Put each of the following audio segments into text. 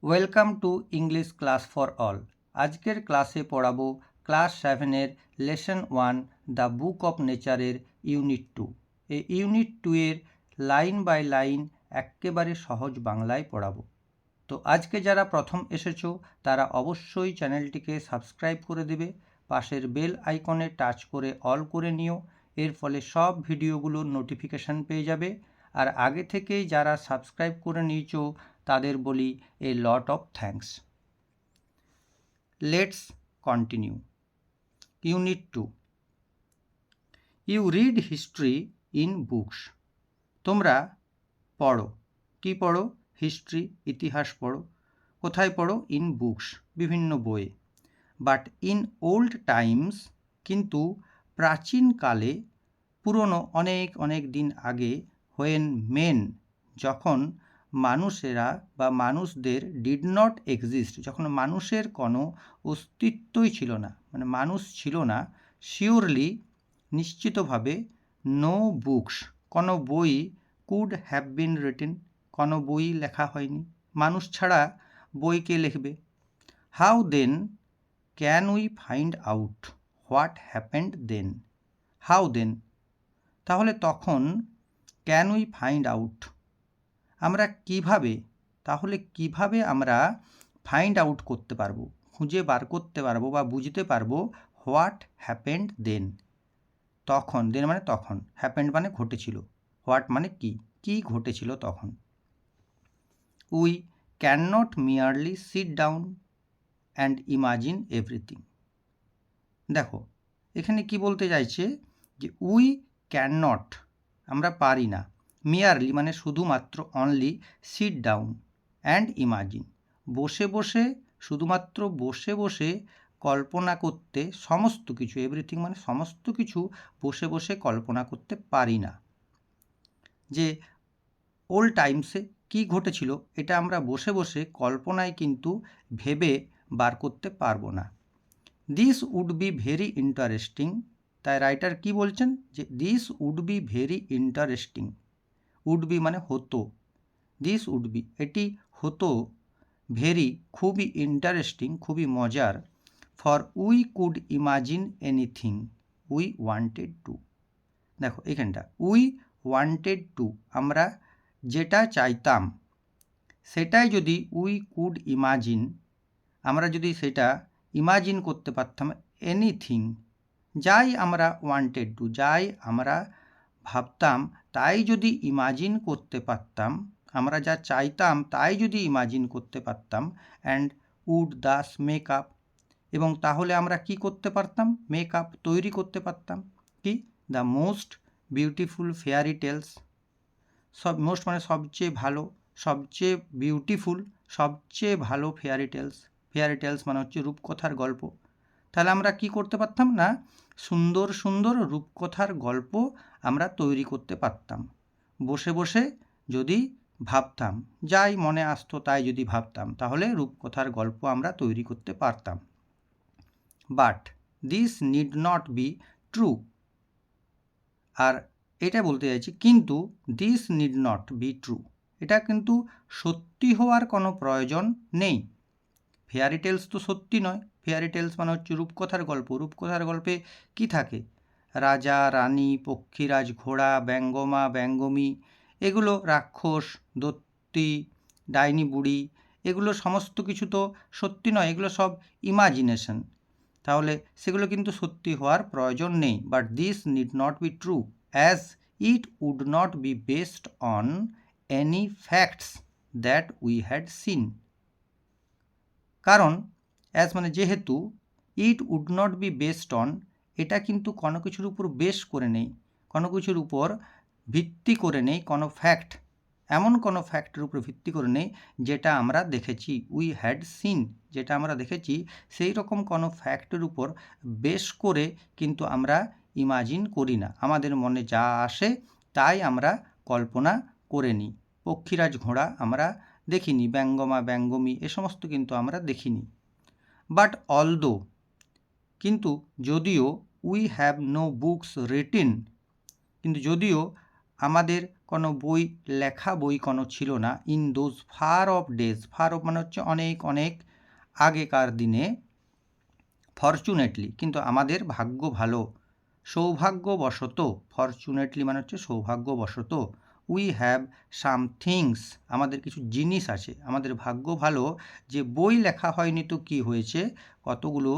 Welcome to English class for all. আজকের ক্লাসে পড়াবো ক্লাস 7-এর লেসন 1 দ্য বুক অফ নেচারের ইউনিট 2। এই ইউনিট 2-এর লাইন বাই লাইন একেবারে সহজ বাংলায় পড়াবো। তো আজকে যারা প্রথম এসেছো তারা অবশ্যই চ্যানেলটিকে সাবস্ক্রাইব করে দেবে, পাশের বেল আইকনে টাচ করে অল করে নিও। এর ফলে সব ভিডিওগুলোর নোটিফিকেশান পেয়ে যাবে। আর আগে থেকেই যারা সাবস্ক্রাইব করে নিয়েছো তাদের বলি a lot of thanks. Let's continue. Unit 2। You read history in books. তোমরা পড়ো। কি পড়ো? হিস্ট্রি, ইতিহাস পড়ো। কোথায় পড়ো? ইন বুকস, বিভিন্ন বইয়ে। বাট ইন ওল্ড টাইমস, কিন্তু প্রাচীনকালে, পুরনো অনেক অনেক দিন আগে, হোয়েন মেন, যখন মানুষেরা বা মানুষদের ডিড নট এক্সিস্ট, যখন মানুষের কোনো অস্তিত্বই ছিল না, মানে মানুষ ছিল না, শিওরলি, নিশ্চিতভাবে, নো বুকস, কোনো বই, কুড হ্যাভ বিন রিটেন, কোনো বই লেখা হয়নি। মানুষ ছাড়া বই কে লিখবে? How then can we find out what happened then? How then, তাহলে তখন, ক্যান উই ফাইন্ড আউট, আমরা কিভাবে, তাহলে কিভাবে আমরা ফাইন্ড আউট করতে পারবো, খুঁজে বার করতে পারবো বা বুঝতে পারবো হোয়াট হ্যাপেন্ড দেন, তখন, দেন মানে তখন, হ্যাপেন্ড মানে ঘটেছিল, হোয়াট মানে কি, কি ঘটেছিল তখন। We can not merely sit down and imagine everything. দেখো এখানে কি বলতে চাইছে যে উই ক্যান নট, আমরা পারি না, মিয়ারলি মানে শুধুমাত্র, only, sit down and imagine, বসে বসে, শুধুমাত্র বসে বসে কল্পনা করতে, সমস্ত কিছু, এভরিথিং মানে সমস্ত কিছু বসে বসে কল্পনা করতে পারি না। যে ওল্ড টাইমসে কি ঘটেছিল এটা আমরা বসে বসে কল্পনায় কিন্তু ভেবে বার করতে পারবো না। This would be very interesting, তাই রাইটার কি বলছেন যে this would be very interesting, would be মানে হতো, দিস উড বি এটি হতো, ভেরি খুবই, ইন্টারেস্টিং খুবই মজার, for we could imagine anything we wanted to. দেখো এখানটা উই ওয়ান্টেড টু, আমরা যেটা চাইতাম, সেটাই যদি উই কুড ইমাজিন, আমরা যদি সেটা ইমাজিন করতে পারতাম, এনিথিং, যাই আমরা ওয়ান্টেড টু, যাই আমরা ভাবতাম তাই যদি ইমাজিন করতে পারতাম, আমরা যা চাইতাম তাই যদি ইমাজিন করতে পারতাম, and would thus make up, এবং তাহলে আমরা কি করতে পারতাম? মেক আপ, তৈরি করতে পারতাম কি? The most beautiful fairy tales, সব, মোস্ট মানে সবচেয়ে ভালো, সবচেয়ে বিউটিফুল, সবচেয়ে ভালো ফেয়ারি টেলস, ফেয়ারি টেলস মানে হচ্ছে রূপকথার গল্প। তাহলে আমরা কি করতে পারতাম না, সুন্দর সুন্দর রূপকথার গল্প আমরা তৈরি করতে পারতাম, বসে বসে যদি ভাবতাম, যাই মনে আসতো তাই যদি ভাবতাম, তাহলে রূপকথার গল্প আমরা তৈরি করতে পারতাম। But this need not be true, আর এটা বলতে চাইছি কিন্তু, this need not be true, এটা কিন্তু সত্যি হওয়ার কোনো প্রয়োজন নেই। ফেয়ারি টেলস তো সত্যি নয়, ফেয়ারি টেলস মানে হচ্ছে রূপকথার গল্প, রূপকথার গল্পে কি থাকে? রাজা, রানী, পক্ষীরাজ, ঘোড়া, ব্যঙ্গমা, ব্যঙ্গমী, এগুলো রাক্ষস, দৈত্যী, ডাইনি বুড়ি, এগুলো সমস্ত কিছু তো সত্যি নয়, এগুলো সব ইমাজিনেশন, তাহলে সেগুলো কিন্তু সত্যি হওয়ার প্রয়োজন নেই। But this need not be true as it would not be based on any facts that we had seen, কারণ, অ্যাজ মানে যেহেতু, it would not be based on, এটা কিন্তু কোনো কিছুর উপর বেস করে নেই, কোনো কিছুর উপর ভিত্তি করে নেই, কোনো ফ্যাক্ট, এমন কোনো ফ্যাক্টের উপর ভিত্তি করে নেই যেটা আমরা দেখেছি, উই হ্যাড সিন, যেটা আমরা দেখেছি, সেই রকম কোনো ফ্যাক্টের উপর বেস করে কিন্তু আমরা ইমাজিন করি না, আমাদের মনে যা আসে তাই আমরা কল্পনা করে নিই। পক্ষীরাজ, ঘোড়া আমরা দেখিনি, ব্যঙ্গমা, ব্যঙ্গমী এ সমস্ত কিন্তু আমরা দেখিনি। বাট অলদো, কিন্তু যদিও, we have no books written, কিন্তু যদিও আমাদের কোনো বই লেখা বই কোনো ছিল না। In those far off days, far off মানে হচ্ছে অনেক অনেক আগেকার দিনে। ফরচুনেটলি কিন্তু আমাদের ভাগ্য ভালো, সৌভাগ্যবশত, ফরচুনেটলি মানে হচ্ছে সৌভাগ্যবশত, উই হ্যাভ সাম থিংস, আমাদের কিছু জিনিস আছে। আমাদের ভাগ্য ভালো যে বই লেখা হয়নি তো কী হয়েছে, কতগুলো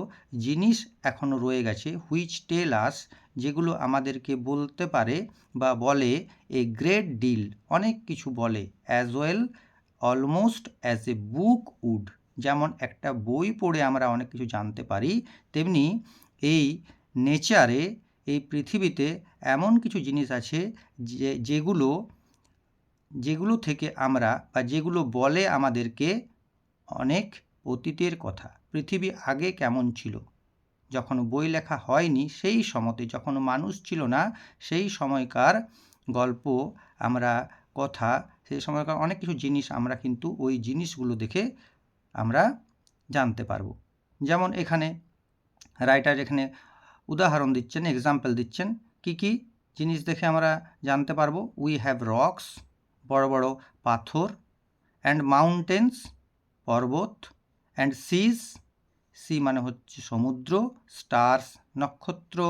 জিনিস এখনও রয়ে গেছে, হুইচ টেল আস, যেগুলো আমাদেরকে বলতে পারে বা বলে, এ গ্রেট ডিল, অনেক কিছু বলে, as well almost as a book would, যেমন একটা বই পড়ে আমরা অনেক কিছু জানতে পারি, তেমনি এই নেচারে, এই পৃথিবীতে এমন কিছু জিনিস আছে যেগুলো থেকে আমরা বা যেগুলো বলে আমাদেরকে অনেক অতীতের কথা। পৃথিবী আগে কেমন ছিল, যখন বই লেখা হয়নি সেই সময়তে, যখন মানুষ ছিল না সেই সময়কার গল্প, আমরা কথা, সেই সময়কার অনেক কিছু জিনিস আমরা কিন্তু ওই জিনিসগুলো দেখে আমরা জানতে পারবো। যেমন এখানে রাইটার এখানে উদাহরণ দিচ্ছেন, এক্সাম্পল দিচ্ছেন, কি কি জিনিস দেখে আমরা জানতে পারবো। উই হ্যাভ রকস, বড় বড় পাথর, অ্যান্ড মাউন্টেন্স, পর্বত, অ্যান্ড সিজ, সি মানে হচ্ছে সমুদ্র, স্টার্স, নক্ষত্র,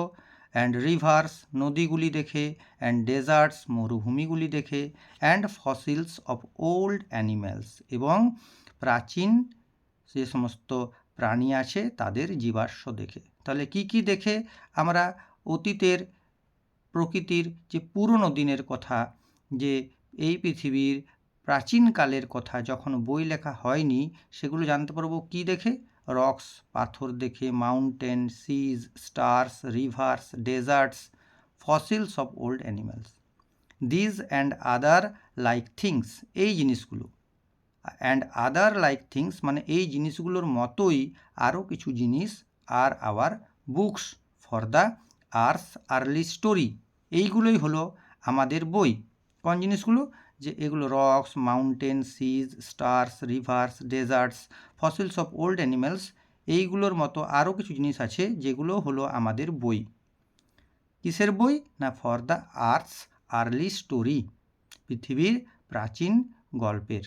অ্যান্ড রিভার্স, নদীগুলি দেখে, অ্যান্ড ডেজার্টস, মরুভূমিগুলি দেখে, and fossils of old animals, এবং প্রাচীন যে সমস্ত প্রাণী আছে তাদের জীবাশ্ম দেখে। তাহলে কি কি দেখে আমরা অতীতের প্রকৃতির যে পুরনো দিনের কথা, যে এই পৃথিবীর প্রাচীনকালের কথা যখন বই লেখা হয়নি, সেগুলো জানতে পারবো কি দেখে? রক্স, পাথর দেখে, mountain, seas, stars, rivers, deserts, fossils of old animals, these and other like things, এই জিনিসগুলো, অ্যান্ড আদার লাইক থিংস মানে এই জিনিসগুলোর মতোই আরও কিছু জিনিস, আর our books for the earth early story, এইগুলোই হলো আমাদের বই। কোন জিনিসগুলো? যে এগুলো rocks, mountain, seas, stars, rivers, deserts, fossils of old animals, এইগুলোর মতো আরও কিছু জিনিস আছে যেগুলো হলো আমাদের বই। কিসের বই? না for the earths early story, পৃথিবীর প্রাচীন গল্পের,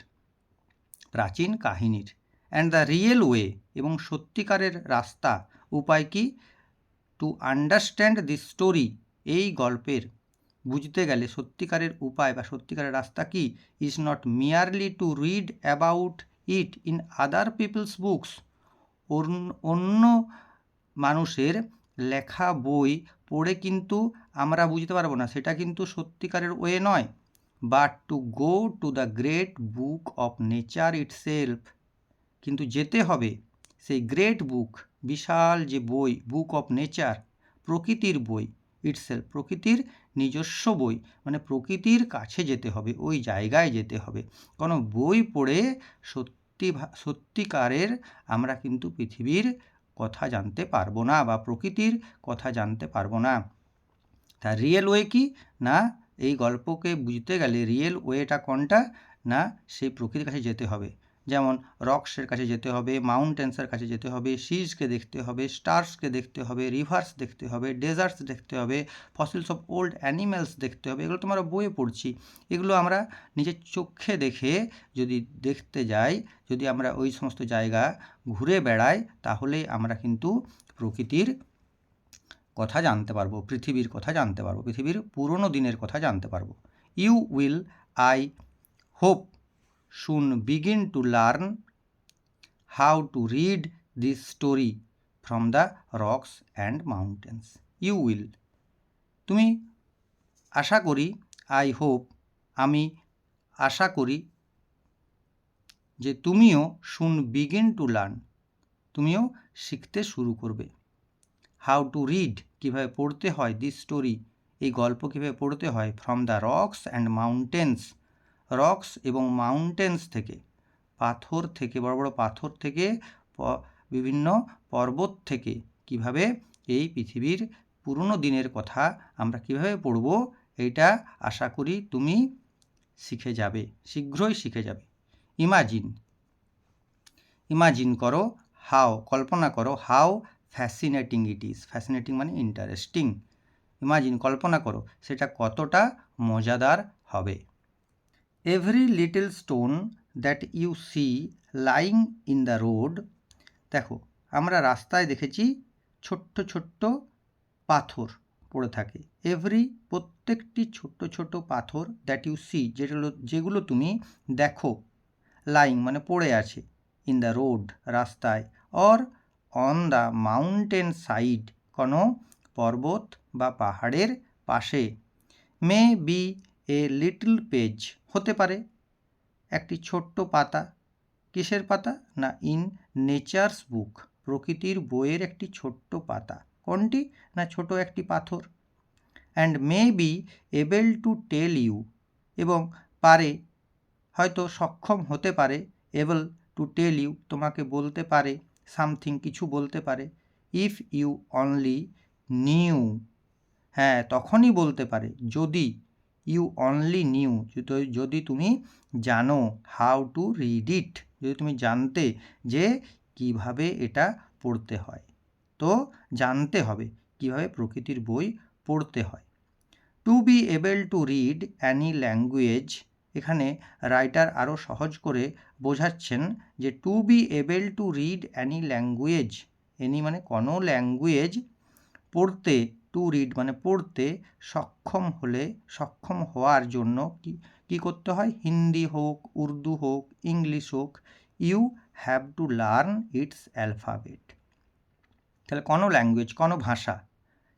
প্রাচীন কাহিনীর। অ্যান্ড দ্য রিয়েল ওয়ে, এবং সত্যিকারের রাস্তা, উপায় কি? টু আন্ডারস্ট্যান্ড দিস স্টোরি, এই গল্পের বুঝতে গেলে সত্যিকারের উপায় বা সত্যিকারের রাস্তা কি? Is not merely to read about it in other people's books, অন্য মানুষের লেখা বই পড়ে কিন্তু আমরা বুঝতে পারবো না, সেটা কিন্তু সত্যিকারের ওয়ে নয়। But to go to the great book of nature itself, কিন্তু যেতে হবে সেই গ্রেট বুক, বিশাল যে বই, বুক অফ নেচার, প্রকৃতির বই, ইটসেলফ, প্রকৃতির নিজস্ব বই, মানে প্রকৃতির কাছে যেতে হবে, ওই জায়গায় যেতে হবে। কোনো বই পড়ে সত্যিকারের আমরা কিন্তু পৃথিবীর কথা জানতে পারবো না বা প্রকৃতির কথা জানতে পারবো না। তা রিয়েল ওয়ে কি? না এই গল্পকে বুঝতে গেলে রিয়েল ওয়েটা কোনটা? না সেই প্রকৃতির কাছে যেতে হবে। যেমন রক্সের কাছে যেতে হবে, মাউন্টেন্সের কাছে যেতে হবে, সিজকে দেখতে হবে, স্টার্সকে দেখতে হবে, রিভার্স দেখতে হবে, ডেজার্টস দেখতে হবে, ফসিলস অফ ওল্ড অ্যানিম্যালস দেখতে হবে। এগুলো তো আমরা বইয়ে পড়ছি, এগুলো আমরা নিজের চোখে দেখে যদি দেখতে যাই, যদি আমরা ওই সমস্ত জায়গা ঘুরে বেড়াই, তাহলেই আমরা কিন্তু প্রকৃতির কথা জানতে পারবো, পৃথিবীর কথা জানতে পারবো, পৃথিবীর পুরনো দিনের কথা জানতে পারবো। You will, I hope, soon begin to learn how to read this story from the rocks and mountains. You will, তুমি আশা করি, আই হোপ, আমি আশা করি যে তুমিও soon begin to learn, তুমিও শিখতে শুরু করবে। হাউ টু রিড, কীভাবে পড়তে হয়, দিস স্টোরি, এই গল্প কীভাবে পড়তে হয়, from the rocks and mountains, rocks এবং মাউন্টেন্স থেকে, পাথর থেকে, বড় বড় পাথর থেকে, বিভিন্ন পর্বত থেকে, কিভাবে এই পৃথিবীর পুরনো দিনের কথা আমরা কিভাবে পড়ব, এইটা আশা করি তুমি শিখে যাবে, শীঘ্রই শিখে যাবে। ইমাজিন, ইমাজিন করো, হাউ, কল্পনা করো, how fascinating it is, fascinating মানে ইন্টারেস্টিং, ইমাজিন কল্পনা করো সেটা কতটা মজাদার হবে। Every little stone that you see lying in the road, দেখো আমরা রাস্তায় দেখেছি ছোট্ট ছোট্ট পাথর পড়ে থাকে। এভরি প্রত্যেকটি ছোট্ট ছোট পাথর দ্যাট ইউ সি যেগুলো তুমি দেখো, লাইং মানে পড়ে আছে, ইন দ্য রোড রাস্তায়, or on the mountain side কোনো পর্বত বা পাহাড়ের পাশে, may B a little page হতে পারে একটি ছোট্ট পাতা। কিসের পাতা? না ইন নেচার্স বুক, প্রকৃতির বইয়ের একটি ছোট্ট পাতা। কোনটি? না ছোট একটি পাথর। And may be able to tell you, এবং পারে হয়তো সক্ষম হতে পারে, এবল টু টেল ইউ তোমাকে বলতে পারে, সামথিং কিছু বলতে পারে, ইফ ইউ অনলি নিউ, হ্যাঁ তখনই বলতে পারে যদি, ইউ অনলি নিউ যদি তুমি জানো, হাউ টু রিড ইট যদি তুমি জানতে যে কিভাবে এটা পড়তে হয়। তো জানতে হবে কিভাবে প্রকৃতির বই পড়তে হয়। To be able to read any language, এখানে রাইটার আরও সহজ করে বোঝাচ্ছেন যে to be able to read any language, any মানে কোনো ল্যাঙ্গুয়েজ, পড়তে, টু রিড মানে পড়তে সক্ষম হলে, সক্ষম হওয়ার জন্য কি করতে হয়? হিন্দি হোক, উর্দু হোক, ইংলিশ হোক, you have to learn its alphabet. তাহলে কোনো ল্যাঙ্গুয়েজ, কোনো ভাষা,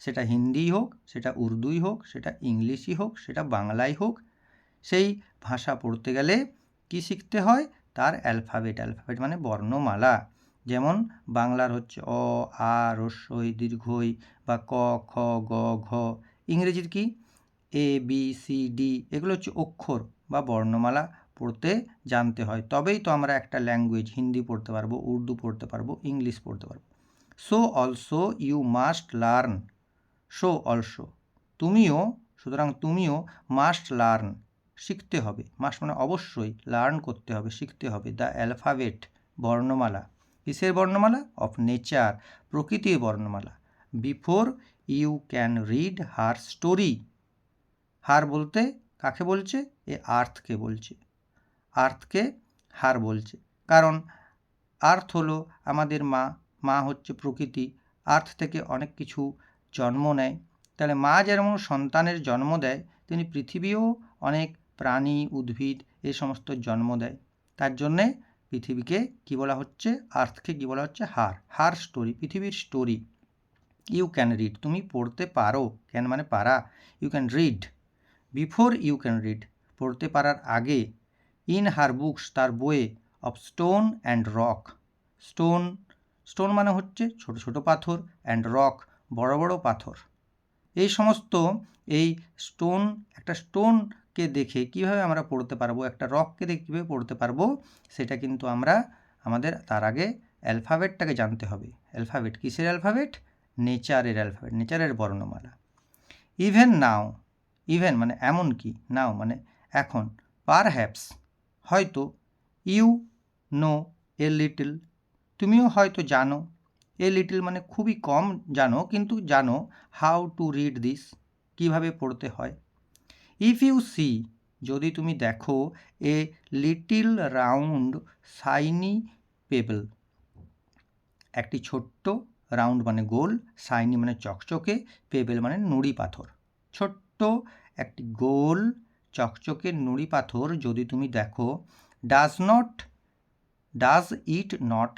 সেটা হিন্দিই হোক, সেটা উর্দুই হোক, সেটা ইংলিশই হোক, সেটা বাংলাই হোক, সেই ভাষা পড়তে গেলে কি শিখতে হয়? তার অ্যালফাবেট। অ্যালফাবেট মানে বর্ণমালা। যেমন বাংলার হচ্ছে অ, আ, হ্রস্বই, দীর্ঘই বা ক, খ, গ, ঘ। ইংরেজির কি? এ, বি, সি, ডি, এগুলো হচ্ছে অক্ষর বা বর্ণমালা পড়তে জানতে হয়, তবেই তো আমরা একটা ল্যাঙ্গুয়েজ, হিন্দি পড়তে পারবো, উর্দু পড়তে পারবো, ইংলিশ পড়তে পারবো। So also you must learn, so also তুমিও, সুতরাং তুমিও, মাস্ট লার্ন শিখতে হবে, মাস্ট মানে অবশ্যই, লার্ন করতে হবে, শিখতে হবে, দ্য অ্যালফাবেট বর্ণমালা। কিসের বর্ণমালা? অফ নেচার, প্রকৃতির বর্ণমালা। Before you can read her story, her বলতে কাকে বলছে? এ আর্থকে বলছে, আর্থকে হার বলছে, কারণ আর্থ হলো আমাদের মা, মা হচ্ছে প্রকৃতি, আর্থ থেকে অনেক কিছু জন্ম নেয়। তাহলে মা যেমন সন্তানের জন্ম দেয়, তেমনি পৃথিবীও অনেক প্রাণী, উদ্ভিদ এ সমস্ত জন্ম দেয়। তার জন্যে পৃথিবীকে কী বলা হচ্ছে? আর্থকে কী বলা হচ্ছে? হার, হার স্টোরি, পৃথিবীর স্টোরি। ইউ ক্যান রিড, তুমি পড়তে পারো, ক্যান মানে পারা, you can read, before you can read পড়তে পারার আগে, ইন হার বুকস তার বইয়ে, of stone and rock, stone, stone মানে হচ্ছে ছোট ছোট পাথর, অ্যান্ড রক বড় বড় পাথর। এই সমস্ত, এই স্টোন, একটা স্টোনকে দেখে কীভাবে আমরা পড়তে পারবো, একটা রককে দেখে কীভাবে পড়তে পারবো, সেটা কিন্তু আমরা আমাদের তার আগে অ্যালফাবেটটাকে জানতে হবে। অ্যালফাবেট কিসের অ্যালফাবেট? নেচারের অ্যালফাবেট, নেচারের বর্ণমালা। ইভেন নাও, ইভেন মানে এমন কি, নাও মানে এখন, পারহ্যাপস হয়তো, ইউ নো এ লিটল তুমিও হয়তো জানো, এ লিটল মানে খুবই কম জানো, কিন্তু জানো, হাউ টু রিড দিস কীভাবে পড়তে হয়। ইফ ইউ সি যদি তুমি দেখো, a little round shiny payable একটি ছোট্ট, রাউন্ড মানে গোল, শাইনি মানে চকচকে, পেবেল মানে নুড়ি পাথর, ছোট্ট একটি গোল চকচকে নুড়ি পাথর যদি তুমি দেখো, does it not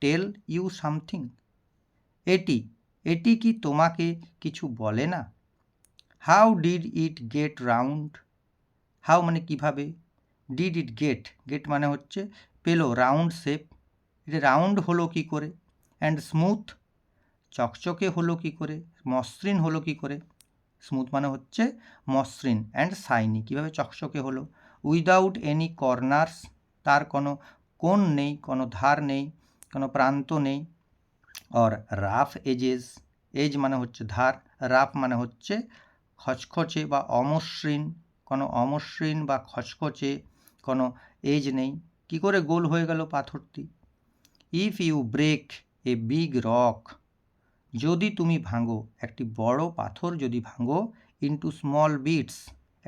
tell you something, এটি কি তোমাকে কিছু বলে না? How did it get round, how মানে কিভাবে, ডিড ইট গেট, গেট মানে হচ্ছে পেলো, রাউন্ড শেপ, এটা রাউন্ড হলো কি করে, অ্যান্ড স্মুথ চকচকে হলো কি করে, মসৃণ হলো কি করে, স্মুথ মানে হচ্ছে মসৃণ, অ্যান্ড শাইনি কীভাবে চকচকে হলো, উইদাউট এনি কর্নার্স তার কোনো কোণ নেই, কোনো ধার নেই, কোনো প্রান্ত নেই, অর রাফ এজেস, এজ মানে হচ্ছে ধার, রাফ মানে হচ্ছে খচখচে বা অমসৃণ, কোনো অমসৃণ বা খচখচে কোনো এজ নেই, কি করে গোল হয়ে গেল পাথরটি। If you break a big rock যদি তুমি ভাঙো, একটি বড় পাথর যদি ভাঙো, ইন্টু স্মল বিটস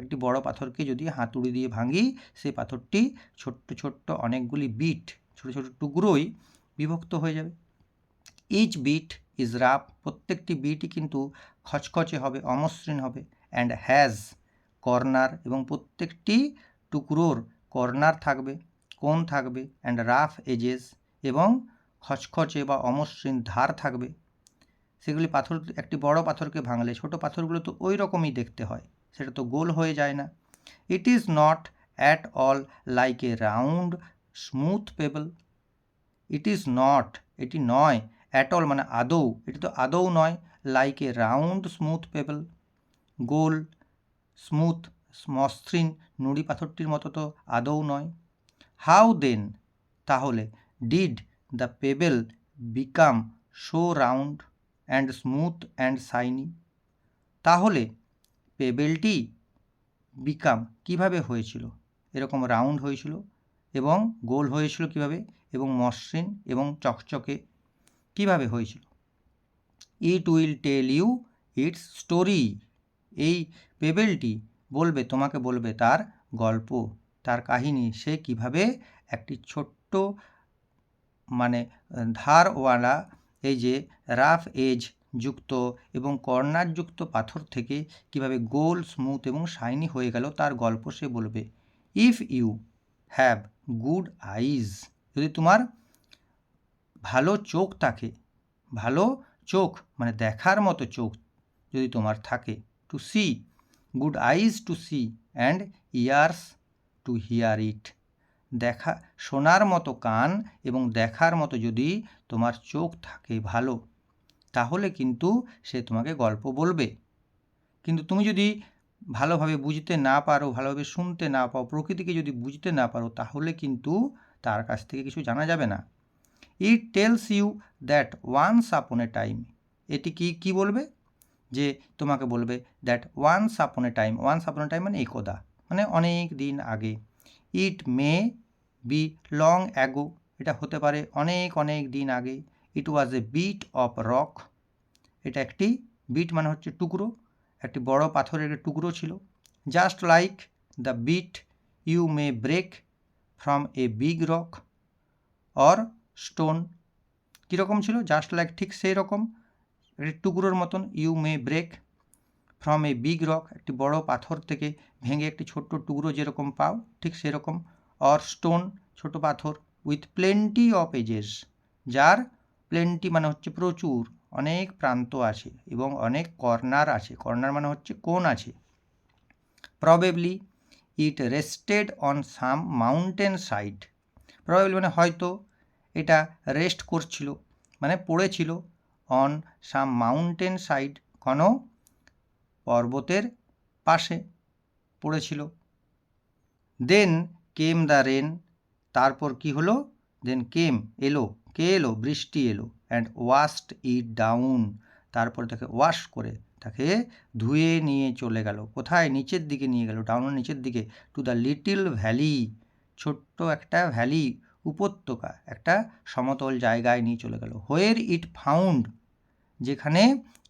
একটি বড় পাথরকে যদি হাতুড়ি দিয়ে ভাঙি, সেই পাথরটি ছোট্ট ছোট্ট অনেকগুলি বিট, ছোটো ছোটো টুকরোই বিভক্ত হয়ে যাবে। ইচ বিট ইজ রাফ, প্রত্যেকটি বিটই কিন্তু খচখচে হবে, অমসৃণ হবে। অ্যান্ড হ্যাজ কর্নার, এবং প্রত্যেকটি টুকরোর কর্নার থাকবে, কোণ থাকবে। অ্যান্ড রাফ এজেস, এবং খচখচে বা অমসৃণ ধার থাকবে। সেগুলি পাথর, একটি বড় পাথরকে ভাঙলে ছোট পাথরগুলো তো ওই রকমই দেখতে হয়, সেটা তো গোল হয়ে যায় না। It is not at all like a round smooth payable. It is not, এটি নয়, অ্যাট অল মানে আদৌ, এটি তো আদৌ নয়, like a round smooth payable, goal smooth মসৃণ নুড়ি পাথরটির মতো তো আদৌ নয়। হাউ দেন, তাহলে, did the payable become so round and smooth and shiny, তাহলে পেবেলটি বিকাম কিভাবে হয়েছিল, এরকম রাউন্ড হয়েছিল এবং গোল হয়েছিল কিভাবে, এবং মসৃণ এবং চকচকে কিভাবে হয়েছিল। It will tell you its story, এই পেবেলটি বলবে, তোমাকে বলবে তার গল্প, তার কাহিনী, সে কিভাবে একটি ছোট্ট মানে ধারওয়ালা, এই যে রাফ এজ যুক্ত এবং কর্নার যুক্ত পাথর থেকে কিভাবে গোল স্মুথ এবং শাইনি হয়ে গেল, তার গল্প সে বলবে। ইফ ইউ হ্যাভ গুড আইজ, যদি তোমার ভালো চোখ থাকে, ভালো চোখ মানে দেখার মতো চোখ যদি তোমার থাকে, to see, good eyes to see and ears to hear it, দেখা শোনার মতো কান এবং দেখার মতো যদি তোমার চোখ থাকে ভালো, তাহলে কিন্তু সে তোমাকে গল্প বলবে। কিন্তু তুমি যদি ভালোভাবে বুঝতে না পারো, ভালোভাবে শুনতে না পাও, প্রকৃতিকে যদি বুঝতে না পারো, তাহলে কিন্তু তার কাছ থেকে কিছু জানা যাবে না। It tells you that once upon a time, এটি কি বলবে, যে তোমাকে বলবে that once upon a time, once upon a time মানে একদা, মানে অনেক দিন আগে। ইট মে বি লং অ্যাগো, এটা হতে পারে অনেক অনেক দিন আগে। ইট ওয়াজ এ বিট অফ রক, এটা একটি বিট মানে হচ্ছে টুকরো, একটি বড় পাথরের একটি টুকরো ছিল। Just like the bit you may break from a big rock or stone, কীরকম ছিল, জাস্ট লাইক ঠিক সেই রকম, একটি টুকরোর মতন, you may break from a big rock, একটি বড় পাথর থেকে ভেঙে একটি ছোট্ট টুকরো যেরকম পাও ঠিক সেরকম, অর স্টোন ছোট পাথর, উইথ প্লেন্টি অফ এজেস, যার প্লেন্টি মানে হচ্ছে প্রচুর, অনেক প্রান্ত আছে এবং অনেক কর্নার আছে, কর্নার মানে হচ্ছে কোণ আছে। Probably it rested on some mountain side, probably মানে হয়তো, এটা রেস্ট করছিল মানে পড়েছিল, অন সাম মাউন্টেন সাইড কোনো পর্বতের পাশে পড়েছিল। দেন কেম দ্য রেন, তারপর কি হলো, দেন কেম এলো, কে এলো, বৃষ্টি এলো। অ্যান্ড ওয়াশড ইট ডাউন, তারপরে তাকে ওয়াশ করে, তাকে ধুয়ে নিয়ে চলে গেল, কোথায়, নিচের দিকে নিয়ে গেল, ডাউনের নিচের দিকে, টু দ্য লিটিল ভ্যালি, ছোট্ট একটা ভ্যালি, উপত্যকা, একটা সমতল জায়গায় নিয়ে চলে গেল। হোয়ের ইট ফাউন্ড, যেখানে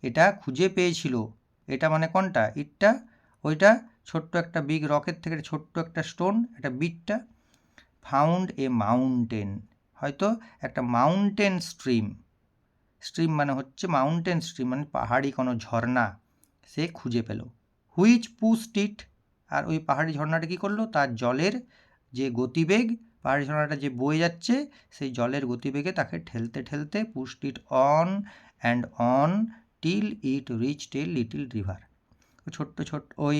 এটা খুঁজে পেয়েছিল, এটা মানে কোনটা, ইটটা, ওইটা ছোট্ট একটা বিগ রকের থেকে ছোট্ট একটা স্টোন, একটা বিটটা। ফাউন্ড এ মাউন্টেন, হয়তো একটা মাউন্টেন স্ট্রিম, স্ট্রিম মানে হচ্ছে মাউন্টেন স্ট্রিম মানে পাহাড়ি কোনো ঝর্ণা সে খুঁজে পেল। হুইচ পুশড ইট, আর ওই পাহাড়ি ঝর্ণাটা কী করলো, তার জলের যে গতিবেগ, পাহাড়ি ঝর্ণাটা যে বয়ে যাচ্ছে সেই জলের গতিবেগে তাকে ঠেলতে ঠেলতে pushed it on and on till it reached a little river, ছোট্ট ছোট্ট ওই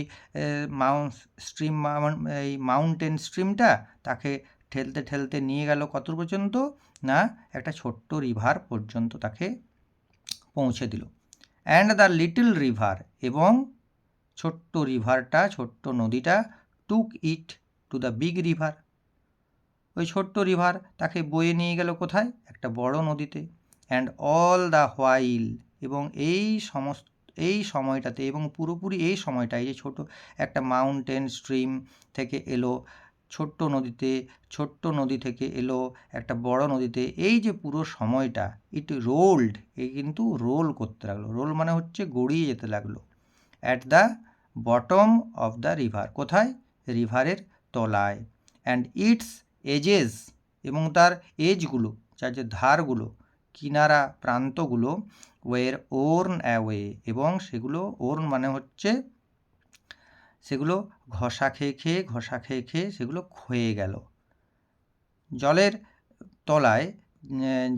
স্ট্রিম, এই মাউন্টেন স্ট্রিমটা তাকে ঠেলতে ঠেলতে নিয়ে গেল কত পর্যন্ত না, একটা ছোট্ট রিভার পর্যন্ত তাকে পৌঁছে দিল। অ্যান্ড দ্য লিটল রিভার, এবং ছোট্ট রিভারটা, ছোট্ট নদীটা, টুক ইট টু দ্য বিগ রিভার, ওই ছোট্ট রিভার তাকে বয়ে নিয়ে গেল কোথায়, একটা বড় নদীতে। অ্যান্ড অল দ্য হোয়াইল, এবং এই সময়টাতে এবং পুরোপুরি এই সময়টায় যে ছোট একটা মাউন্টেন স্ট্রিম থেকে এলো ছোট্ট নদীতে, ছোট্ট নদী থেকে এলো একটা বড় নদীতে, এই যে পুরো সময়টা, ইট রোল্ড, এই কিন্তু রোল করতে লাগলো, রোল মানে হচ্ছে গড়িয়ে যেতে লাগলো, at the bottom of the river, কোথায়? রিভারের তলায়। অ্যান্ড ইটস এজেস, এবং তার এজগুলো, যার যে ধারগুলো, কিনারা, প্রান্তগুলো, ওয়ের ওর্ন অ্যাওয়ে, এবং সেগুলো, ওর্ন মানে হচ্ছে সেগুলো ঘষা খেয়ে খেয়ে সেগুলো ক্ষয়ে গেল। জলের তলায়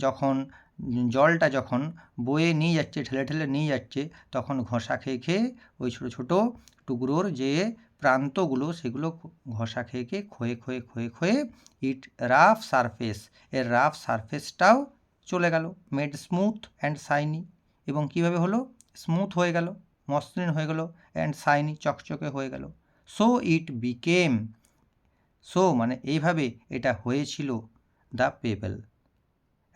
যখন জলটা যখন বয়ে নিয়ে যাচ্ছে, ঠেলে ঠেলে নিয়ে যাচ্ছে, তখন ঘষা খেয়ে ওই ছোটো ছোটো টুকরোর যে প্রান্তগুলো, সেগুলো ঘষা খেয়ে ক্ষয়ে ইট রাফ সারফেস, এর রাফ সারফেসটাও চলে গেল। মেড স্মুথ অ্যান্ড শাইনি, এবং কীভাবে হলো? স্মুথ হয়ে গেল, মসৃণ হয়ে গেল, অ্যান্ড শাইনি, চকচকে হয়ে গেল। সো ইট বিকেম, সো মানে এইভাবে এটা হয়েছিল, দ্য পেবেল,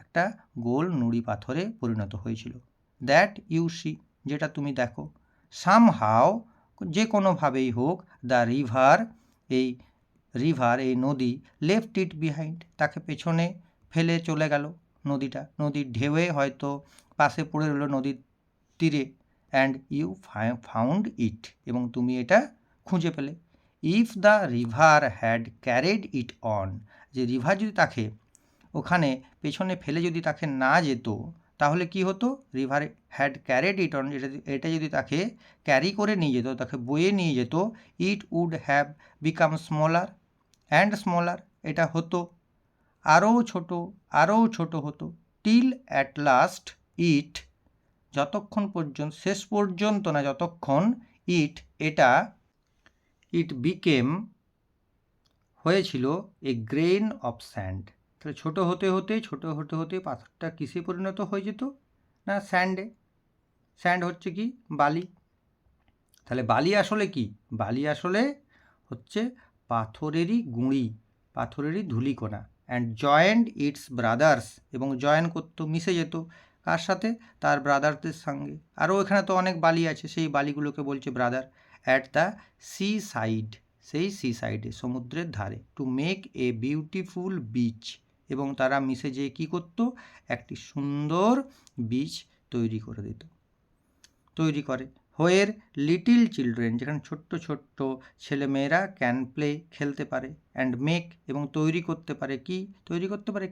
একটা গোল নুড়ি পাথরে পরিণত হয়েছিল। দ্যাট ইউ সি, যেটা তুমি দেখো। সামহাও, যে কোনোভাবেই হোক, দ্য রিভার, এই নদী, লেফট ইট বিহাইন্ড, তাকে পেছনে ফেলে চলে গেল নদীটা। নদীর ঢেউয়ে হয়তো পাশে পড়ে রইল নদীর তীরে। অ্যান্ড ইউ ফাউন্ড ইট, এবং তুমি এটা খুঁজে পেলে। If the river had carried it on, যে রিভার যদি তাকে ওখানে পেছনে ফেলে যদি তাকে না যেত, তাহলে কি হতো? River had carried it on, এটা যদি তাকে ক্যারি করে নিয়ে যেত, তাকে বয়ে নিয়ে যেত, it would have become smaller and smaller, এটা হতো আরও ছোট হতো। টিল অ্যাট লাস্ট ইট, যতক্ষণ পর্যন্ত, শেষ পর্যন্ত না, যতক্ষণ ইট বিকেম, হয়েছিল এ গ্রেন অফ স্যান্ড। তাহলে ছোট হতে পাথরটা কিসে পরিণত হয়ে যেত? না, স্যান্ডে। স্যান্ড হচ্ছে কি? বালি। তাহলে বালি আসলে কি? বালি আসলে হচ্ছে পাথরেরই গুঁড়ি, পাথরেরই ধূলিকণা। অ্যান্ড জয়েন্ট ইটস ব্রাদার্স, এবং জয়েন করতো, মিশে যেত, কার সাথে? তার ব্রাদারদের সঙ্গে। আরও এখানে তো অনেক বালি আছে, সেই বালিগুলোকে বলছে brother. At the sea side, সেই সি সাইডে, সমুদ্রের ধারে। To make a beautiful beach, এবং তারা মিশে যেয়ে কী করতো? একটি সুন্দর বিচ তৈরি করে। হোয়ের লিটিল চিলড্রেন, যেখানে ছোট্ট ছেলেমেয়েরা ক্যান প্লে, খেলতে পারে। অ্যান্ড মেক, এবং তৈরি করতে পারে, কি তৈরি করতে পারে?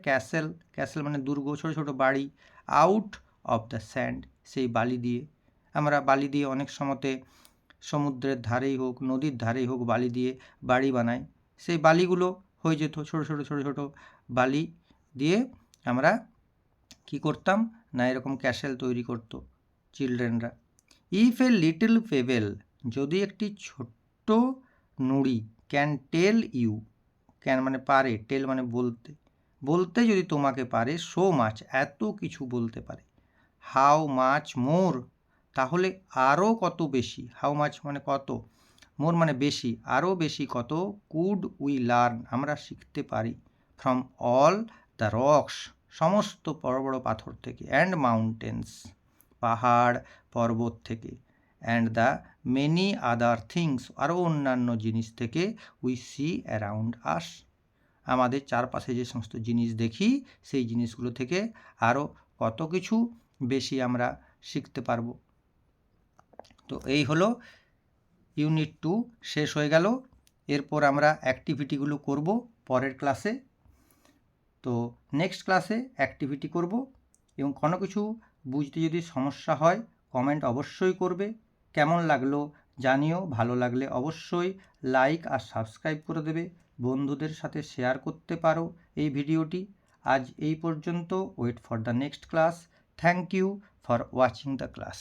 ক্যাসেল মানে দুর্গ, ছোট বাড়ি। আউট অফ দ্য স্যান্ড, সেই বালি দিয়ে। আমরা বালি দিয়ে অনেক সময়তে সমুদ্রের ধারেই হোক, নদীর ধারেই হোক, বালি দিয়ে বাড়ি বানাই। সেই বালিগুলো হয়ে যেত ছোট বালি দিয়ে আমরা কি করতাম? না, এরকম ক্যাসেল তৈরি করতো চিলড্রেনরা। ইফ এ লিটল পেবেল, যদি একটি ছোট্ট নুড়ি, ক্যান টেল ইউ, ক্যান মানে পারে, টেল মানে বলতে যদি তোমাকে পারে, সো মাচ, এত কিছু বলতে পারে। হাউ মাচ মোর, তাহলে আরও কত বেশি। হাউ মাচ মানে কত, মোর মানে বেশি, আরও বেশি কত। কুড উই লার্ন, আমরা শিখতে পারি। ফ্রম অল দ্য রকস, সমস্ত বড় বড় পাথর থেকে। অ্যান্ড মাউন্টেন্স, পাহাড় পর্বত থেকে। And the many other things, আরও অন্যান্য জিনিস থেকে। উই সি অ্যারাউন্ড আস, আমাদের চারপাশে যে সমস্ত জিনিস দেখি, সেই জিনিসগুলো থেকে আরও কত কিছু বেশি আমরা শিখতে পারবো। তো এই হলো ইউনিট 2 শেষ হয়ে গেল। এরপর আমরা অ্যাক্টিভিটিগুলো করব পরের ক্লাসে। তো নেক্সট ক্লাসে অ্যাক্টিভিটি করব, এবং কোনো কিছু বুঝতে যদি সমস্যা হয়, কমেন্ট অবশ্যই করবে। কেমন লাগলো জানিও, ভালো লাগলে অবশ্যই লাইক আর সাবস্ক্রাইব করে দেবে, বন্ধুদের সাথে শেয়ার করতে পারো এই ভিডিওটি। আজ এই পর্যন্ত। Wait for the next class. Thank you for watching the class.